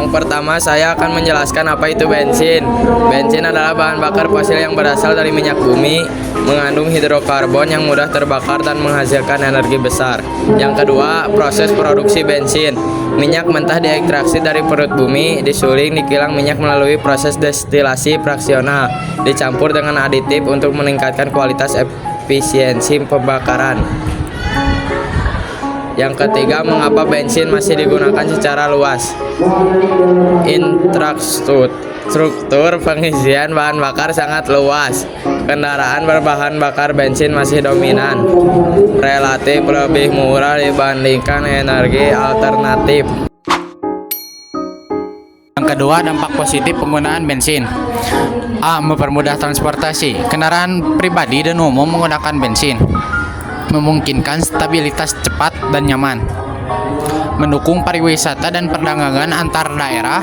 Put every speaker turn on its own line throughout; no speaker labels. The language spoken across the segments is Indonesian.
Yang pertama, saya akan menjelaskan apa itu bensin. Bensin adalah bahan bakar fosil yang berasal dari minyak bumi, mengandung hidrokarbon yang mudah terbakar dan menghasilkan energi besar. Yang kedua, proses produksi bensin. Minyak mentah diekstraksi dari perut bumi, disuling di kilang minyak melalui proses destilasi fraksional, dicampur dengan aditif untuk meningkatkan kualitas efisiensi pembakaran. Yang ketiga, mengapa bensin masih digunakan secara luas? Infrastruktur pengisian bahan bakar sangat luas. Kendaraan berbahan bakar bensin masih dominan, relatif lebih murah dibandingkan energi alternatif.
Yang kedua, dampak positif penggunaan bensin. A. Mempermudah transportasi. Kendaraan pribadi dan umum menggunakan bensin, memungkinkan stabilitas cepat dan nyaman, mendukung pariwisata dan perdagangan antar daerah.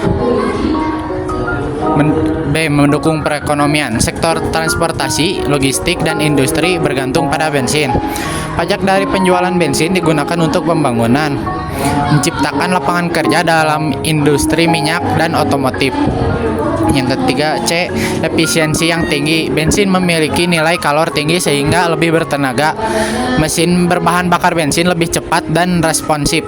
B. Mendukung perekonomian. Sektor transportasi, logistik, dan industri bergantung pada bensin. Pajak dari penjualan bensin digunakan untuk pembangunan, menciptakan lapangan kerja dalam industri minyak dan otomotif. Yang ketiga, C. Efisiensi yang tinggi. Bensin memiliki nilai kalor tinggi sehingga lebih bertenaga. Mesin berbahan bakar bensin lebih cepat dan responsif.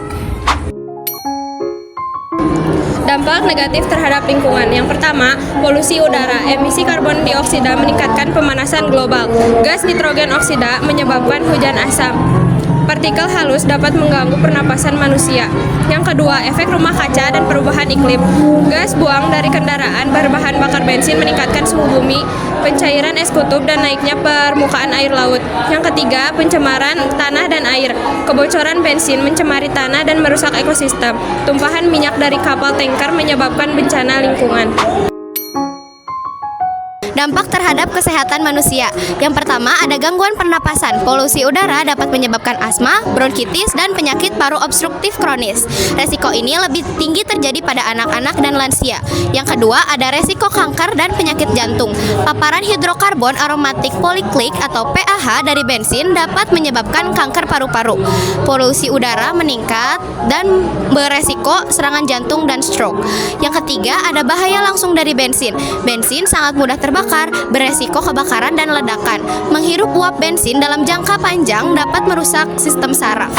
Dampak negatif terhadap lingkungan. Yang pertama, polusi udara. Emisi karbon dioksida meningkatkan pemanasan global. Gas nitrogen oksida menyebabkan hujan asam. Partikel halus dapat mengganggu pernapasan manusia. Yang kedua, efek rumah kaca dan perubahan iklim. Gas buang dari kendaraan berbahan bakar bensin meningkatkan suhu bumi, pencairan es kutub, dan naiknya permukaan air laut. Yang ketiga, pencemaran tanah dan air. Kebocoran bensin mencemari tanah dan merusak ekosistem. Tumpahan minyak dari kapal tanker menyebabkan bencana lingkungan.
Dampak terhadap kesehatan manusia. Yang pertama, ada gangguan pernapasan. Polusi udara dapat menyebabkan asma, bronkitis, dan penyakit paru obstruktif kronis. Resiko ini lebih tinggi terjadi pada anak-anak dan lansia. Yang kedua, ada resiko kanker dan penyakit jantung. Paparan hidrokarbon aromatik poliklik atau PAH dari bensin dapat menyebabkan kanker paru-paru. Polusi udara meningkat dan beresiko serangan jantung dan stroke. Yang ketiga, ada bahaya langsung dari bensin. Bensin sangat mudah terbakar, beresiko kebakaran dan ledakan. Menghirup uap bensin dalam jangka panjang dapat merusak sistem saraf.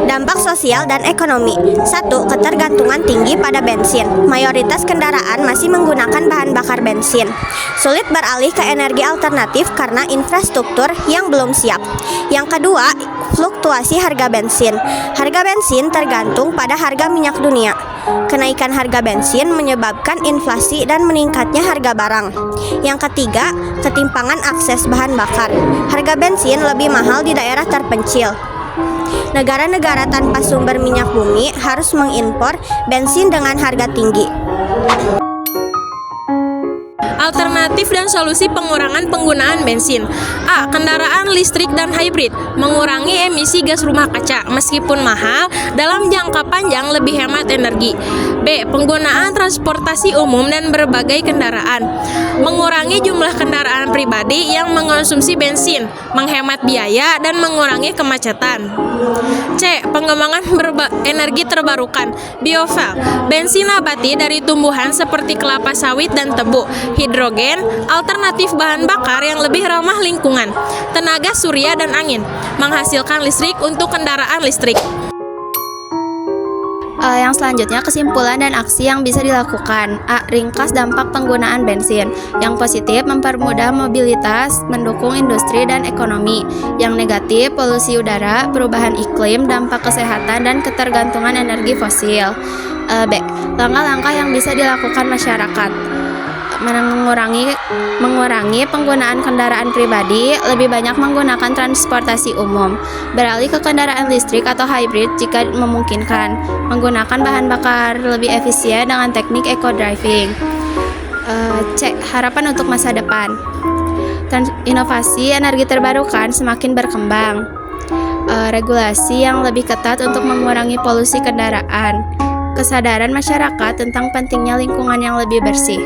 Dampak sosial dan ekonomi. 1. Ketergantungan tinggi pada bensin. Mayoritas kendaraan masih menggunakan bahan bakar bensin. Sulit beralih ke energi alternatif karena infrastruktur yang belum siap. Yang kedua, fluktuasi harga bensin. Harga bensin tergantung pada harga minyak dunia. Kenaikan harga bensin menyebabkan inflasi dan meningkatnya harga barang. Yang ketiga, ketimpangan akses bahan bakar. Harga bensin lebih mahal di daerah terpencil. Negara-negara tanpa sumber minyak bumi harus mengimpor bensin dengan harga tinggi.
Alternatif dan solusi pengurangan penggunaan bensin. A. Kendaraan listrik dan hybrid. Mengurangi emisi gas rumah kaca. Meskipun mahal, dalam jangka panjang lebih hemat energi. B. Penggunaan transportasi umum dan berbagai kendaraan. Mengurangi jumlah kendaraan pribadi yang mengonsumsi bensin, menghemat biaya, dan mengurangi kemacetan. C. Pengembangan energi terbarukan. Biofuel. Bensin nabati dari tumbuhan seperti kelapa sawit dan tebu. Hidrogen, alternatif bahan bakar yang lebih ramah lingkungan. Tenaga surya dan angin, menghasilkan listrik untuk kendaraan listrik.
Yang selanjutnya, kesimpulan dan aksi yang bisa dilakukan. A. Ringkas dampak penggunaan bensin. Yang positif, mempermudah mobilitas, mendukung industri dan ekonomi. Yang negatif, polusi udara, perubahan iklim, dampak kesehatan, dan ketergantungan energi fosil. B. Langkah-langkah yang bisa dilakukan masyarakat. Mengurangi penggunaan kendaraan pribadi, lebih banyak menggunakan transportasi umum, beralih ke kendaraan listrik atau hybrid jika memungkinkan, menggunakan bahan bakar lebih efisien dengan teknik eco-driving. C. Harapan untuk masa depan. Inovasi energi terbarukan semakin berkembang. Regulasi yang lebih ketat untuk mengurangi polusi kendaraan. Kesadaran masyarakat tentang pentingnya lingkungan yang lebih bersih.